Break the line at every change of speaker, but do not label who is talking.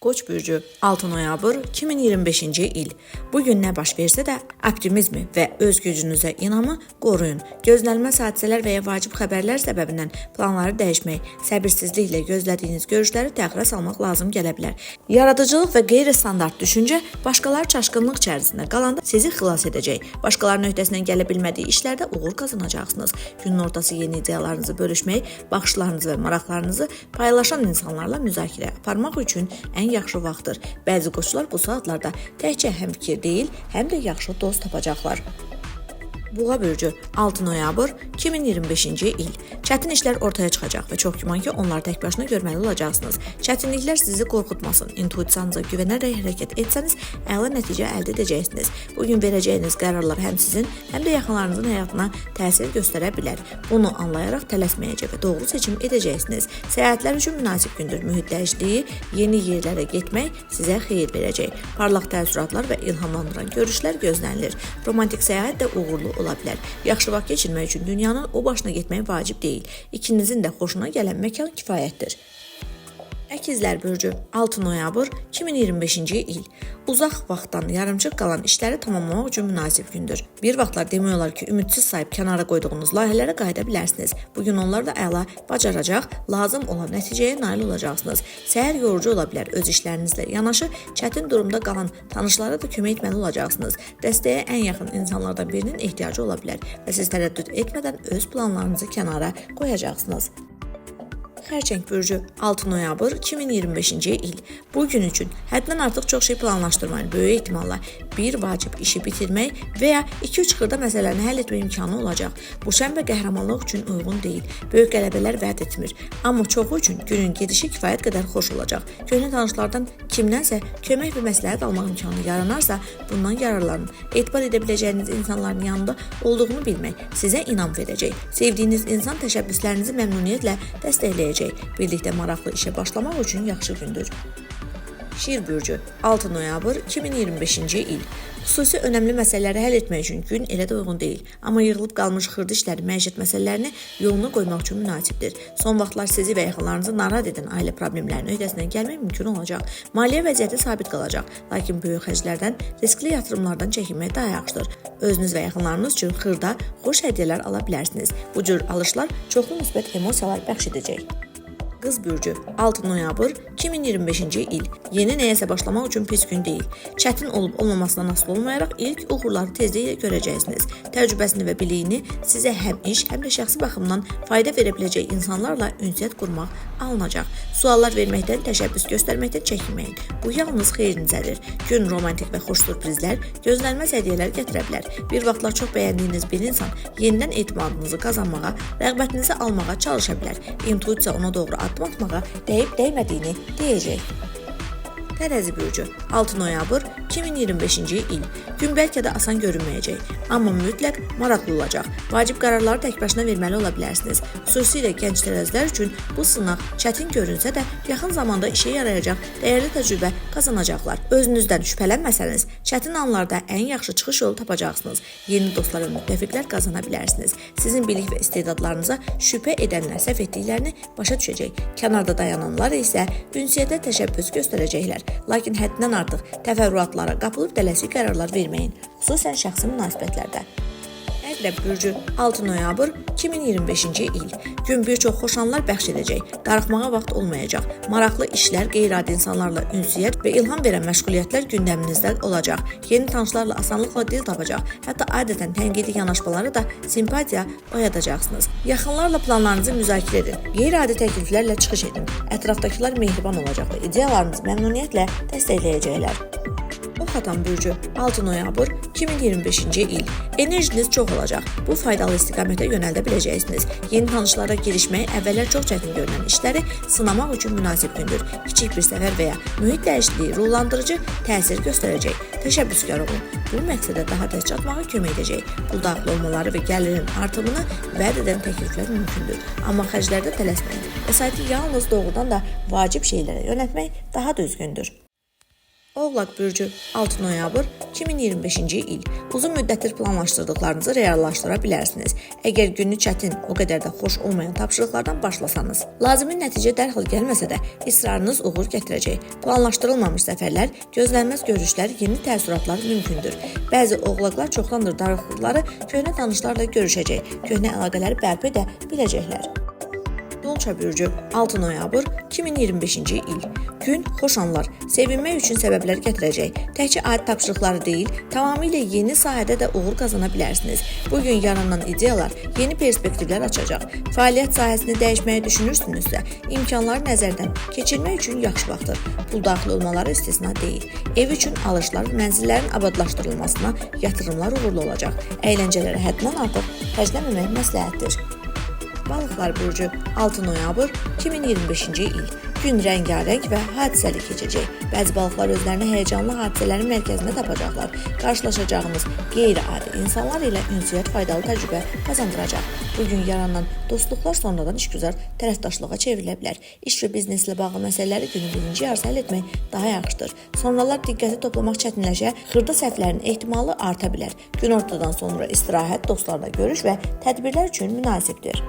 Qoç bürcü 6 noyabr 2025-ci il. Bugün nə baş versə də optimizmi və öz gücünüzə inamı qoruyun. Gözlənilməz hadisələr və ya vacib xəbərlər səbəbindən planları dəyişmək, səbirsizliklə gözlədiyiniz görüşləri təxirə salmaq lazım gələ bilər. Yaradıcılıq və qeyri-standart düşüncə başqaları çaşqınlıq içərisində qalanda sizi xilas edəcək. Başqalarının öhdəsindən gələ bilmədiyi işlərdə uğur qazanacaqsınız. Günün ortası yeni ideyalarınızı bölüşmək, baxışlarınızı və maraqlarınızı paylaşan insanlarla müzakirə aparmaq üçün ən yaxşı vaxtdır. Bəzi qoçlar bu saatlarda təkcə həm fikir deyil, həm də yaxşı dost tapacaqlar. Buğa bürcü 6 noyabr 2025-ci il. Çətin işlər ortaya çıxacaq və çox güman ki, onları tək başına görməli olacaqsınız. Çətinliklər sizi qorxutmasın. İntuisiyanıza güvənərək hərəkət etsəniz, əla nəticə əldə edəcəksiniz. Bugün verəcəyiniz qərarlar həm sizin, həm də yaxınlarınızın həyatına təsir göstərə bilər. Bunu anlayaraq tələsməyəcək və doğru seçim edəcəksiniz. Səyahətlər üçün münasib gündür. Mühit dəyişikliyi, yeni yerlərə getmək sizə xeyir verəcək. Parlaq təəssüratlar və ilhamlandıran görüşlər gözlənilir. Romantik səyahət də uğurlu ola bilər. Yaxşı vaxt keçirmək üçün dünyanın o başına getmək vacib deyil. İkinizin də xoşuna gələn məkan kifayətdir. Əkizlər bürcü 6 noyabr 2025-ci il. Uzaq vaxtdan yarımçıq qalan işləri tamamlamaq üçün münasib gündür. Bir vaxtlar demək olar ki, ümidsiz sayıb kənara qoyduğunuz layihələrə qayıda bilərsiniz. Bugün onlar da əla bacaracaq, lazım olan nəticəyə nail olacaqsınız. Səhər yorucu ola bilər. Öz işlərinizlə yanaşı çətin durumda qalan tanışlara da kömək etməli olacaqsınız. Dəstəyə ən yaxın insanlardan birinin ehtiyacı ola bilər və siz tərəddüd etmədən öz planlarınızı kənara qoyacaqsınız. Xərçəng bürcü 6 noyabr 2025-ci il. Bu gün üçün həddən artıq çox şey planlaşdırmayın. Böyük ehtimalla bir vacib işi bitirmək və ya 2-3 xırda məsələni həll etmə imkanı olacaq. Bu şənbə qəhrəmanlıq üçün uyğun deyil. Böyük qələbələr vəd etmir. Amma çoxu üçün günün gedişi kifayət qədər xoş olacaq. Köhnə tanışlardan kimdənsə kömək və məsləhət almaq imkanı yaranarsa, bundan yararlanın. Etibar edə biləcəyiniz insanların yanında olduğunu bilmək sizə inam verəcək. Sevdiyiniz insan təşəbbüslərinizi məmnuniyyətlə dəstəkləyəcək. Birlikdə maraqlı işə başlamaq üçün yaxşı gündür. Şir bürcü 6 noyabr 2025-ci il. Xüsusi önəmli məsələləri həll etmək üçün gün elə də uyğun deyil. Amma yığılıb qalmış xırda işləri, məişət məsələlərini yoluna qoymaq üçün münasibdir. Son vaxtlar sizi və yaxınlarınızı narahat edən ailə problemlərinin öhdəsindən gəlmək mümkün olacaq. Maliyyə vəziyyəti sabit qalacaq. Lakin böyük xərclərdən, riskli yatırımlardan çəkinmək daha yaxşıdır. Özünüz və yaxınlarınız üçün xırda, xoş hədiyyələr ala bilərsiniz. Bu cür alışlar çoxlu müsbət emosiyalar bəxş edəcək. Qız bürcü 6 noyabr 2025-ci il. Yeni nəyəsə başlamaq üçün pis gün deyil. Çətin olub olmamasından asılı olmayaraq ilk uğurları tezliklə görəcəksiniz. Təcrübəsini və biliyini sizə həm iş, həm də şəxsi baxımdan fayda verə biləcək insanlarla ünsiyyət qurmaq alınacaq. Suallar verməkdən, təşəbbüs göstərməkdən çəkinməyin. Bu yalnız xeyrinizədir. Gün romantik və xoş sürprizlər, gözlənilməz hədiyyələr gətirə bilər. Bir vaxtlar çox bəyəndiyiniz bir insan yenidən etimadınızı qazanmağa, rəğbətinizi almağa çalışa bilər. İntuisiya ona doğru addım atmağa dəyib-dəymədiyini deyəcək. Tərəzi bürcü 6 noyabr 2025-ci il. Gün bəlkə də asan görünməyəcək, amma mütləq maraqlı olacaq. Vacib qərarları tək başına verməli ola bilərsiniz. Xüsusilə gənc tərəzilər üçün bu sınaq çətin görünsə də yaxın zamanda işə yarayacaq, dəyərli təcrübə qazanacaqlar. Özünüzdən şübhələnməsəniz, çətin anlarda ən yaxşı çıxış yolu tapacaqsınız. Yeni dostlar və müttəfiqlər qazana bilərsiniz. Sizin bilik və istedadlarınıza şübhə edənlər səhv etdiklərini başa düşəcək. Kənarda dayananlar isə ünsiyyətə təşəbbüs göstərəcəklər. Lakin həddindən artıq təfərrüatlara qapılıb tələsik qərarlar verməyin, xüsusən şəxsi münasibətlərdə. Əqrəb bürcü 6 noyabr 2025-ci il. Gün bir çox xoş anlar bəxş edəcək. Darıxmağa vaxt olmayacaq. Maraqlı işlər, qeyri-adi insanlarla ünsiyyət və ilham verən məşğuliyyətlər gündəminizdə olacaq. Yeni tanışlarla asanlıqla dil tapacaq. Hətta adətən tənqidi yanaşmaları da simpatiya oyadacaqsınız. Yaxınlarla planlarınızı müzakirə edin. Qeyri-adi təkliflərlə çıxış edin. Ətrafdakılar mehriban olacaq və ideyalarınızı məmnuniyyətlə dəstəkləyəcəklər. Oxatan bürcü 6 noyabr 2025-ci il. Enerjiniz çox olacaq. Bu faydalı istiqamətə yönəldə biləcəksiniz. Yeni tanışlara girişmək əvvəllər çox çətin görünən işləri sınamaq üçün münasib gündür. Kiçik bir səfər və ya mühit dəyişikliyi ruhlandırıcı təsir göstərəcək. Təşəbbüskar olun. Bu məqsədə daha tez çatmağa kömək edəcək. Pul daxil olmaları və gəlirin artımını vəd edən təkliflər mümkündür. Amma xərclərdə tələsməyin. Vəsaiti yalnız doğrudan da vacib şeylərə yönəltmək daha düzgündür. Oğlaq bürcü 6 noyabr 2025-ci il. Uzun müddətdir planlaşdırdıqlarınızı reallaşdıra bilərsiniz. Əgər günü çətin, o qədər də xoş olmayan tapşırıqlardan başlasanız. Lazımi nəticə dərhal gəlməsə də israrınız uğur gətirəcək. Planlaşdırılmamış səfərlər, gözlənməz görüşlər, yeni təəssüratlar mümkündür. Bəzi oğlaqlar çoxdandır darıxdıqları köhnə tanışlarla görüşəcək, köhnə əlaqələri bərpa edə biləcəklər. Dolça bürcü 6 noyabr 2025-ci il. Gün xoş anlar, sevinmək üçün səbəblər gətirəcək. Təkcə adi tapşırıqları deyil, tamamilə yeni sahədə də uğur qazana bilərsiniz. Bugün yaranan ideyalar yeni perspektivlər açacaq. Fəaliyyət sahəsini dəyişməyi düşünürsünüzsə, imkanları nəzərdən keçirmək üçün yaxşı vaxtdır. Pul daxil olmaları istisna deyil. Ev üçün alışlar, mənzillərin abadlaşdırılmasına yatırımlar uğurlu olacaq. Əyləncələrə həddindən artıq xərcləməmək məsləhətdir. Balıqlar bürcü 6 noyabr 2025-ci il. Gün rəngarəng və hadisəli keçəcək. Bəzi balıqlar özlərini həyəcanlı hadisələrin mərkəzində tapacaqlar. Qarşılaşacağınız qeyri-adi insanlar ilə ünsiyyət faydalı təcrübə qazandıracaq. Bugün yaranan dostluqlar sonradan işgüzar tərəfdaşlığa çevrilə bilər. İş və bizneslə bağlı məsələləri günün birinci yarısı həll etmək daha yaxşıdır. Sonralar diqqəti toplamaq çətinləşə, xırda səhvlərin ehtimalı arta bilər. Günortadan sonra istirahət, dostlarla görüş və tədbirlər üçün münasibdir.